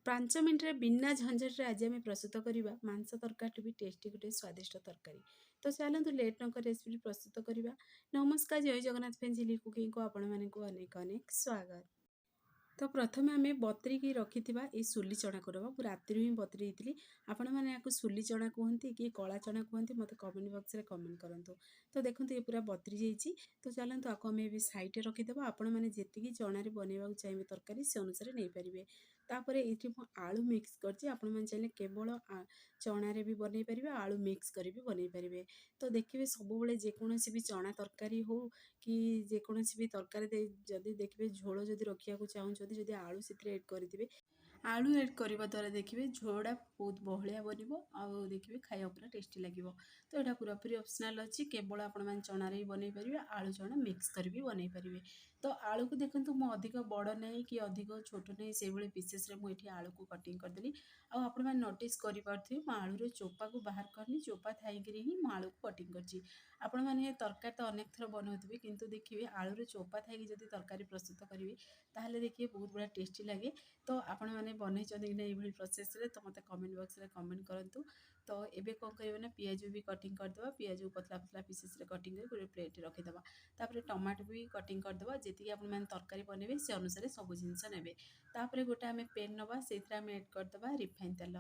ପାଞ୍ଚ ମିନିଟ୍ରେ ବିନା ଝଞ୍ଝଟରେ ଆଜି ଆମେ ପ୍ରସ୍ତୁତ କରିବା ମାଂସ ତରକାରୀଠୁ ବି ଟେଷ୍ଟି ଗୋଟେ ସ୍ୱାଦିଷ୍ଟ ତରକାରୀ। ତ ଚାଲନ୍ତୁ ଲେଟ୍ ନ କରି ରେସିପିଟି ପ୍ରସ୍ତୁତ କରିବା। ନମସ୍କାର, ଜୟ ଜଗନ୍ନାଥ ଫ୍ରେଣ୍ଡ, ଝିଲି କୁକିଂକୁ ଆପଣମାନଙ୍କୁ ଅନେକ ଅନେକ ସ୍ୱାଗତ। ତ ପ୍ରଥମେ ଆମେ ବତୁରିକି ରଖିଥିବା ଏଇ ସୁଲି ଚଣାକୁ ନେବା। ମୁଁ ରାତିରୁ ହିଁ ବତୁରେଇ ଦେଇଥିଲି। ଆପଣମାନେ ୟାକୁ ସୁଲି ଚଣା କୁହନ୍ତି କି କଳା ଚଣା କୁହନ୍ତି, ମୋତେ କମେଣ୍ଟ ବକ୍ସରେ କମେଣ୍ଟ କରନ୍ତୁ। ତ ଦେଖନ୍ତୁ ଏ ପୁରା ବତୁରି ଯାଇଛି। ତ ଚାଲନ୍ତୁ ଆକୁ ଆମେ ଏବେ ସାଇଡ଼୍ରେ ରଖିଦେବା। ଆପଣମାନେ ଯେତିକି ଚଣାରେ ବନେଇବାକୁ ଚାହିଁବେ ତରକାରୀ ସେ ଅନୁସାରେ ନେଇପାରିବେ। ତାପରେ ଏଇଠି ମୁଁ ଆଳୁ ମିକ୍ସ କରିଛି। ଆପଣମାନେ ଚାହିଁଲେ କେବଳ ଚଣାରେ ବି ବନେଇ ପାରିବେ, ଆଳୁ ମିକ୍ସ କରି ବି ବନେଇ ପାରିବେ। ତ ଦେଖିବେ ସବୁବେଳେ ଯେକୌଣସି ବି ଚଣା ତରକାରୀ ହଉ କି ଯେକୌଣସି ବି ତରକାରୀ ଯଦି ଦେଖିବେ ଝୋଳ ଯଦି ରଖିବାକୁ ଚାହୁଁଛନ୍ତି, ଯଦି ଆଳୁ ସେଥିରେ ଏଡ଼୍ କରିଥିବେ, ଆଳୁ ଏଡ଼୍ କରିବା ଦ୍ୱାରା ଦେଖିବେ ଝୋଳଟା ବହୁତ ବହଳିଆ ବନିବ ଆଉ ଦେଖିବେ ଖାଇବା ପୁରା ଟେଷ୍ଟି ଲାଗିବ। ତ ଏଇଟା ପୁରାପୁରି ଅପସନାଲ୍ ଅଛି। କେବଳ ଆପଣମାନେ ଚଣାରେ ବି ବନେଇ ପାରିବେ, ଆଳୁ ଚଣା ମିକ୍ସ କରି ବି ବନେଇ ପାରିବେ। ତ ଆଳୁକୁ ଦେଖନ୍ତୁ ମୁଁ ଅଧିକ ବଡ଼ ନାହିଁ କି ଅଧିକ ଛୋଟ ନାହିଁ, ସେଇଭଳି ପିସେସ୍ରେ ମୁଁ ଏଠି ଆଳୁକୁ କଟିଂ କରିଦେଲି। ଆଉ ଆପଣମାନେ ନୋଟିସ୍ କରିପାରୁଥିବେ ମୁଁ ଆଳୁର ଚୋପାକୁ ବାହାର କରିନି, ଚୋପା ଥାଇକିରି ହିଁ ମୁଁ ଆଳୁକୁ କଟିଂ କରିଛି। ଆପଣମାନେ ତରକାରୀ ତ ଅନେକ ଥର ବନାଉଥିବେ, କିନ୍ତୁ ଦେଖିବେ ଆଳୁର ଚୋପା ଥାଇକି ଯଦି ତରକାରୀ ପ୍ରସ୍ତୁତ କରିବେ ତାହେଲେ ଦେଖିବେ ବହୁତ ବଢ଼ିଆ ଟେଷ୍ଟି ଲାଗେ। ତ ଆପଣମାନେ ବନେଇଛନ୍ତି କି ନା ଏଇଭଳି ପ୍ରୋସେସ୍ରେ, ତ ମୋତେ କମେଣ୍ଟ ବକ୍ସରେ କମେଣ୍ଟ କରନ୍ତୁ। ତ ଏବେ କ'ଣ କରିବେ ନା ପିଆଜ ବି କଟିଂ କରିଦେବା। ପିଆଜକୁ ପତଳା ପତଳା ପିସେସ୍ରେ କଟିଂ କରି ଗୋଟେ ପ୍ଲେଟ୍ରେ ରଖିଦେବା। ତାପରେ ଟମାଟୋ ବି କଟିଂ କରିଦେବା। ଯେତିକି ଆପଣମାନେ ତରକାରୀ ବନେଇବେ ସେ ଅନୁସାରେ ସବୁ ଜିନିଷ ନେବେ। ତାପରେ ଗୋଟେ ଆମେ ପେନ୍ ନେବା, ସେଇଥିରେ ଆମେ ଏଡ଼୍ କରିଦେବା ରିଫାଇନ୍ ତେଲ।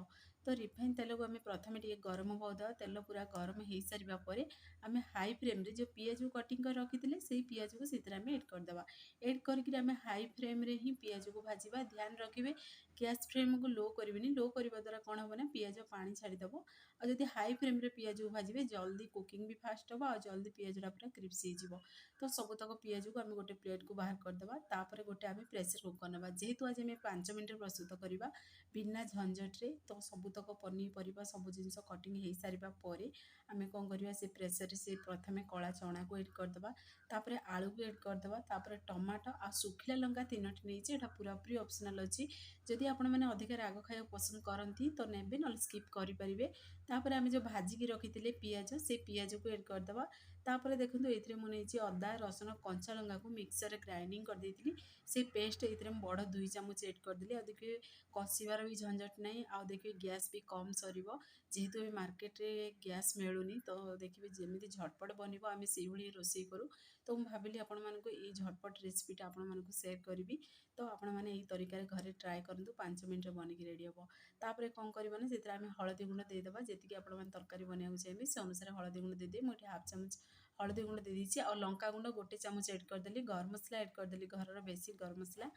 ତ ରିଫାଇନ୍ ତେଲକୁ ଆମେ ପ୍ରଥମେ ଟିକେ ଗରମ କରିଦେବା। ତେଲ ପୁରା ଗରମ ହେଇସାରିବା ପରେ ଆମେ ହାଇ ଫ୍ଲେମ୍ରେ ଯେଉଁ ପିଆଜକୁ କଟିଂ କରି ରଖିଥିଲେ ସେଇ ପିଆଜକୁ ସେଥିରେ ଆମେ ଏଡ଼୍ କରିଦେବା। ଏଡ଼୍ କରିକିରି ଆମେ ହାଇ ଫ୍ଲେମ୍ରେ ହିଁ ପିଆଜକୁ ଭାଜିବା। ଧ୍ୟାନ ରଖିବେ ଗ୍ୟାସ୍ ଫ୍ଲେମ୍କୁ ଲୋ କରିବେନି। ଲୋ କରିବା ଦ୍ୱାରା କ'ଣ ହେବ ନା ପିଆଜ ପାଣି ଛାଡ଼ିଦେବ। ଆଉ ଯଦି ହାଇ ଫ୍ଲେମ୍ରେ ପିଆଜକୁ ଭାଜିବେ ଜଲ୍ଦି କୁକିଂ ବି ଫାଷ୍ଟ ହେବ ଆଉ ଜଲ୍ଦି ପିଆଜଟା ପୁରା କ୍ରିସ୍ପି ହେଇଯିବ। ତ ସବୁତକ ପିଆଜକୁ ଆମେ ଗୋଟେ ପ୍ଲେଟ୍କୁ ବାହାର କରିଦେବା। ତାପରେ ଗୋଟେ ଆମେ ପ୍ରେସର କୁକର୍ ନେବା। ଯେହେତୁ ଆଜି ଆମେ 5 ମିନିଟ୍ରେ ପ୍ରସ୍ତୁତ କରିବା ବିନା ଝଞ୍ଝଟରେ, ତ ସବୁତକ ପନିପରିବା ସବୁ ଜିନିଷ କଟିଂ ହେଇସାରିବା ପରେ ଆମେ କ'ଣ କରିବା, ସେ ପ୍ରେସରରେ ସେ ପ୍ରଥମେ କଳା ଚଣାକୁ ଏଡ଼୍ କରିଦେବା। ତାପରେ ଆଳୁକୁ ଏଡ଼୍ କରିଦେବା। ତାପରେ ଟମାଟୋ ଆଉ ଶୁଖିଲା ଲଙ୍କା 3ଟି ନେଇଛି। ଏଇଟା ପୁରାପୁରି ଅପସନାଲ୍ ଅଛି। ଯଦି ଆପଣମାନେ ଅଧିକା ରାଗ ଖାଇବାକୁ ପସନ୍ଦ କରନ୍ତି ତ ନେବେ, ନହେଲେ ସ୍କିପ୍ କରିପାରିବେ। ତାପରେ ଆମେ ଯେଉଁ ଭାଜିକି ରଖିଥିଲେ ପିଆଜ, ସେ ପିଆଜକୁ ଏଡ଼୍ କରିଦେବା। ତାପରେ ଦେଖନ୍ତୁ ଏଇଥିରେ ମୁଁ ନେଇଛି ଅଦା, ରସୁଣ, କଞ୍ଚା ଲଙ୍କାକୁ ମିକ୍ସରରେ ଗ୍ରାଇଣ୍ଡିଂ କରିଦେଇଥିଲି। ସେ ପେଷ୍ଟ ଏଇଥିରେ ମୁଁ ବଡ଼ 2 ଚାମଚ ଏଡ଼୍ କରିଦେଲି। ଆଉ ଦେଖିବେ କଷିବାର ବି ଝଞ୍ଝଟ ନାହିଁ। ଆଉ ଦେଖିବେ ଗ୍ୟାସ୍ ବି କମ୍ ସରିବ। ଯେହେତୁ ଏବେ ମାର୍କେଟରେ ଗ୍ୟାସ୍ ମିଳୁନି, ତ ଦେଖିବେ ଯେମିତି ଝଟପଟ ବନିବ ଆମେ ସେଇଭଳି ରୋଷେଇ କରୁ। ତ ମୁଁ ଭାବିଲି ଆପଣମାନଙ୍କୁ ଏଇ ଝଟପଟ ରେସିପିଟା ଆପଣମାନଙ୍କୁ ସେୟାର କରିବି। ତ ଆପଣମାନେ ଏହି ତରିକାରେ ଘରେ ଟ୍ରାଏ କରନ୍ତୁ, 5 ମିନିଟ୍ରେ ବନିକି ରେଡ଼ି ହେବ। ତାପରେ କ'ଣ କରିବା ନା ସେଥିରେ ଆମେ ହଳଦୀ ଗୁଣ୍ଡ ଦେଇଦେବା। ଯେତିକି ଆପଣମାନେ ତରକାରୀ ବନେଇବାକୁ ଚାହିଁବେ ସେ ଅନୁସାରେ ହଳଦୀ ଗୁଣ୍ଡ ଦେଇଦେବେ। ମୁଁ ଏଠି ହାଫ୍ ଚାମଚ ହଳଦୀ ଗୁଣ୍ଡ ଦେଇଦେଇଛି। ଆଉ ଲଙ୍କାଗୁଣ୍ଡ 1 ଚାମଚ ଏଡ଼୍ କରିଦେଲି। ଗରମ ମସଲା ଏଡ଼୍ କରିଦେଲି, ଘରର ବେଶୀ ଗରମ ମସଲା।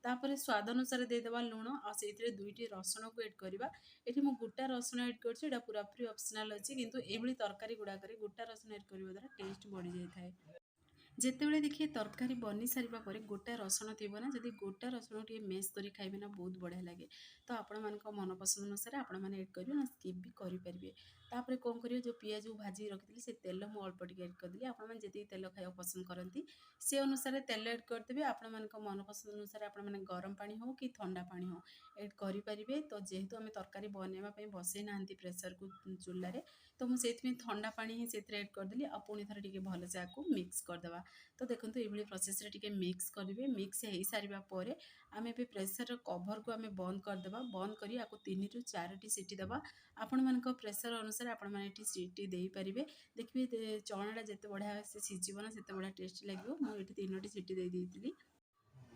ତାପରେ ସ୍ୱାଦ ଅନୁସାରେ ଦେଇଦେବା ଲୁଣ। ଆଉ ସେଇଥିରେ 2ଟି ରସୁଣକୁ ଏଡ଼୍ କରିବା। ଏଠି ମୁଁ ଗୋଟା ରସୁଣ ଏଡ଼୍ କରିଛି। ଏଇଟା ପୁରାପୁରି ଅପସନାଲ୍ ଅଛି, କିନ୍ତୁ ଏଇଭଳି ତରକାରୀ ଗୁଡ଼ାକରେ ଗୋଟା ରସୁଣ ଏଡ଼୍ କରିବା ଦ୍ୱାରା ଟେଷ୍ଟ ବଢ଼ିଯାଇଥାଏ। ଯେତେବେଳେ ଦେଖିବେ ତରକାରୀ ବନି ସାରିବା ପରେ ଗୋଟା ରସୁଣ ଥିବ ନା, ଯଦି ଗୋଟା ରସୁଣ ଟିକେ ମେସ୍ କରି ଖାଇବେ ନା ବହୁତ ବଢ଼ିଆ ଲାଗେ। ତ ଆପଣମାନଙ୍କ ମନ ପସନ୍ଦ ଅନୁସାରେ ଆପଣମାନେ ଏଡ଼୍ କରିବେ, ନା ସ୍କିପ୍ ବି କରିପାରିବେ। ତାପରେ କ'ଣ କରିବେ, ଯେଉଁ ପିଆଜକୁ ଭାଜିକି ରଖିଥିଲି ସେ ତେଲ ମୁଁ ଅଳ୍ପ ଟିକେ ଏଡ଼୍ କରିଦେଲି। ଆପଣମାନେ ଯେତିକି ତେଲ ଖାଇବାକୁ ପସନ୍ଦ କରନ୍ତି ସେ ଅନୁସାରେ ତେଲ ଏଡ଼୍ କରିଦେବେ। ଆପଣମାନଙ୍କ ମନ ପସନ୍ଦ ଅନୁସାରେ ଆପଣମାନେ ଗରମ ପାଣି ହେଉ କି ଥଣ୍ଡା ପାଣି ହେଉ ଏଡ଼୍ କରିପାରିବେ। ତ ଯେହେତୁ ଆମେ ତରକାରୀ ବନେଇବା ପାଇଁ ବସେଇ ନାହାନ୍ତି ପ୍ରେସରକୁ ଚୁଲାରେ, ତ ମୁଁ ସେଇଥିପାଇଁ ଥଣ୍ଡା ପାଣି ହିଁ ସେଥିରେ ଏଡ଼୍ କରିଦେଲି। ଆଉ ପୁଣି ଥରେ ଟିକେ ଭଲସେ ଆକୁ ମିକ୍ସ କରିଦେବା। ତ ଦେଖନ୍ତୁ ଏଇଭଳି ପ୍ରୋସେସ୍ରେ ଟିକେ ମିକ୍ସ କରିବେ। ମିକ୍ସ ହେଇସାରିବା ପରେ ଆମେ ଏବେ ପ୍ରେସରର କଭରକୁ ଆମେ ବନ୍ଦ କରିଦେବା। ବନ୍ଦ କରି ଆକୁ 3ରୁ 4ଟି ସିଟି ଦେବା। ଆପଣମାନଙ୍କ ପ୍ରେସର ଅନୁସାରେ ଆପଣମାନେ ଏଠି ସିଟି ଦେଇପାରିବେ। ଦେଖିବେ ଚଣାଟା ଯେତେ ବଢ଼ିଆ ସେ ସିଝିବ ନା ସେତେ ବଢ଼ିଆ ଟେଷ୍ଟି ଲାଗିବ। ମୁଁ ଏଠି 3ଟି ସିଟି ଦେଇଦେଇଥିଲି।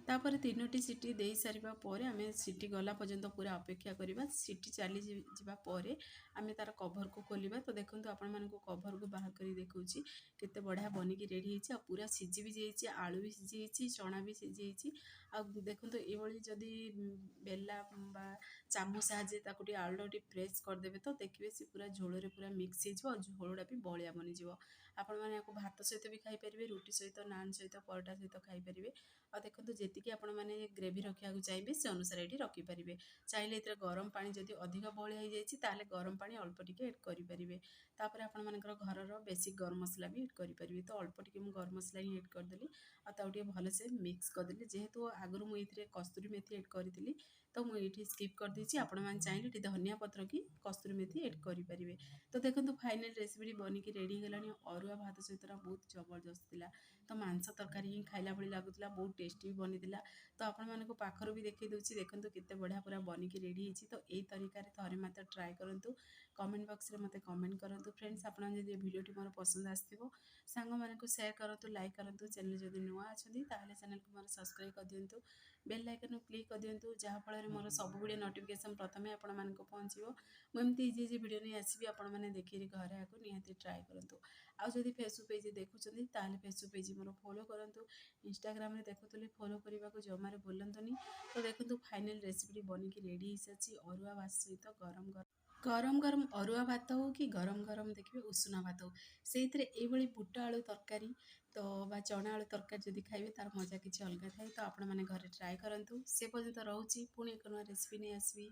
ତାପରେ 3ଟି ସିଟି ଦେଇସାରିବା ପରେ ଆମେ ସିଟି ଗଲା ପର୍ଯ୍ୟନ୍ତ ପୁରା ଅପେକ୍ଷା କରିବା। ସିଟି ଚାଲିଯିବା ପରେ ଆମେ ତା'ର କଭରକୁ ଖୋଲିବା। ତ ଦେଖନ୍ତୁ ଆପଣମାନଙ୍କୁ କଭରକୁ ବାହାର କରି ଦେଖାଉଛି କେତେ ବଢ଼ିଆ ବନିକି ରେଡ଼ି ହେଇଛି। ଆଉ ପୁରା ସିଝି ବି ଯାଇଛି, ଆଳୁ ବି ସିଝି ଯାଇଛି, ଚଣା ବି ସିଝି ଯାଇଛି। ଆଉ ଦେଖନ୍ତୁ ଏଇଭଳି ଯଦି ବେଲା ବା ଚାମଚ ସାହାଯ୍ୟରେ ତାକୁ ଟିକେ ଆଳୁଟାକୁ ଟିକେ ପ୍ରେସ୍ କରିଦେବେ ତ ଦେଖିବେ ସେ ପୁରା ଝୋଳରେ ପୁରା ମିକ୍ସ ହେଇଯିବ। ଆଉ ଝୋଳଟା ବି ବଳିଆ ବନିଯିବ। ଆପଣମାନେ ୟାକୁ ଭାତ ସହିତ ବି ଖାଇପାରିବେ, ରୁଟି ସହିତ, ନାନ୍ ସହିତ, ପରଟା ସହିତ ଖାଇପାରିବେ। ଆଉ ଦେଖନ୍ତୁ ଯେତିକି ଆପଣମାନେ ଗ୍ରେଭି ରଖିବାକୁ ଚାହିଁବେ ସେ ଅନୁସାରେ ଏଠି ରଖିପାରିବେ। ଚାହିଁଲେ ଏଥିରେ ଗରମ ପାଣି ଯଦି ଅଧିକ ବହଳିଆ ହେଇଯାଇଛି ତାହେଲେ ଗରମ ପାଣି ଅଳ୍ପ ଟିକେ ଏଡ଼୍ କରିପାରିବେ। ତାପରେ ଆପଣମାନଙ୍କର ଘରର ବେସିକ୍ ଗରମ ମସଲା ବି ଏଡ଼୍ କରିପାରିବେ। ତ ଅଳ୍ପ ଟିକେ ମୁଁ ଗରମ ମସଲା ହିଁ ଏଡ଼୍ କରିଦେଲି। ଆଉ ତାକୁ ଟିକେ ଭଲସେ ମିକ୍ସ କରିଦେଲି। ଯେହେତୁ ଆଗରୁ ମୁଁ ଏଥିରେ କସ୍ତୁରୀ ମେଥି ଏଡ଼୍ କରିଥିଲି, ତ ମୁଁ ଏଇଠି ସ୍କିପ୍ କରିଦେଇଛି। ଆପଣମାନେ ଚାହିଁଲେ ଟିକେ ଧନିଆ ପତ୍ର କି କସ୍ତୁରୀ ମେଥି ଏଡ଼୍ କରିପାରିବେ। ତ ଦେଖନ୍ତୁ ଫାଇନାଲ୍ ରେସିପିଟି ବନିକି ରେଡ଼ି ହେଇଗଲାଣି। ଅରୁଆ ଭାତ ସହିତ ବହୁତ ଜବରଦସ୍ତ ଥିଲା। ତ ମାଂସ ତରକାରୀ ହିଁ ଖାଇଲା ଭଳି ଲାଗୁଥିଲା, ବହୁତ ଟେଷ୍ଟି ବି ବନିଥିଲା। ତ ଆପଣମାନଙ୍କୁ ପାଖରୁ ବି ଦେଖେଇ ଦେଉଛି, ଦେଖନ୍ତୁ କେତେ ବଢ଼ିଆ ପୁରା ବନିକି ରେଡ଼ି ହେଇଛି। ତ ଏଇ ତରିକାରେ ଥରେ ମାତ୍ର ଟ୍ରାଏ କରନ୍ତୁ। କମେଣ୍ଟ ବକ୍ସରେ ମୋତେ କମେଣ୍ଟ କରନ୍ତୁ। ଫ୍ରେଣ୍ଡସ୍, ଆପଣ ଯଦି ଏ ଭିଡ଼ିଓଟି ମୋର ପସନ୍ଦ ଆସିଥିବ ସାଙ୍ଗମାନଙ୍କୁ ସେୟାର କରନ୍ତୁ, ଲାଇକ୍ କରନ୍ତୁ। ଚ୍ୟାନେଲ ଯଦି ନୂଆ ଅଛନ୍ତି ତାହେଲେ ଚ୍ୟାନେଲକୁ ମୋର ସବସ୍କ୍ରାଇବ୍ କରିଦିଅନ୍ତୁ, ବେଲ୍ ଆଇକନ୍କୁ କ୍ଲିକ୍ କରିଦିଅନ୍ତୁ, ଯାହାଫଳରେ ମୋର ସବୁବେଳେ ନୋଟିଫିକେସନ୍ ପ୍ରଥମେ ଆପଣମାନଙ୍କୁ ପହଞ୍ଚିବ। ମୁଁ ଏମିତି ଇଜି ଇଜି ଭିଡ଼ିଓ ନେଇ ଆସିବି, ଆପଣମାନେ ଦେଖିକି ଘରେ ଆକୁ ନିହାତି ଟ୍ରାଏ କରନ୍ତୁ। ଆଉ ଯଦି ଫେସବୁକ୍ ପେଜ୍ ଦେଖୁଛନ୍ତି ତାହେଲେ ଫେସବୁକ୍ ପେଜ୍ ମୋର ଫଲୋ କରନ୍ତୁ। ଇନଷ୍ଟାଗ୍ରାମରେ ଦେଖୁଥିଲେ ଫଲୋ କରିବାକୁ ଜମାରୁ ଭୁଲନ୍ତୁନି। ତ ଦେଖନ୍ତୁ ଫାଇନାଲ୍ ରେସିପିଟି ବନିକି ରେଡ଼ି ହେଇସାରିଛି। ଅରୁଆ ଭାତ ସହିତ ଗରମ ଗରମ ଅରୁଆ ଭାତ ହଉ କି ଗରମ ଗରମ ଦେଖିବେ ଉଷୁନା ଭାତ ହଉ, ସେଇଥିରେ ଏଇଭଳି ବୁଟ ଆଳୁ ତରକାରୀ ତ ବା ଚଣା ଆଳୁ ତରକାରୀ ଯଦି ଖାଇବେ ତାର ମଜା କିଛି ଅଲଗା ଥାଏ। ତ ଆପଣମାନେ ଘରେ ଟ୍ରାଏ କରନ୍ତୁ। ସେ ପର୍ଯ୍ୟନ୍ତ ରହୁଛି, ପୁଣି ଏକ ନୂଆ ରେସିପି ନେଇ ଆସିବି।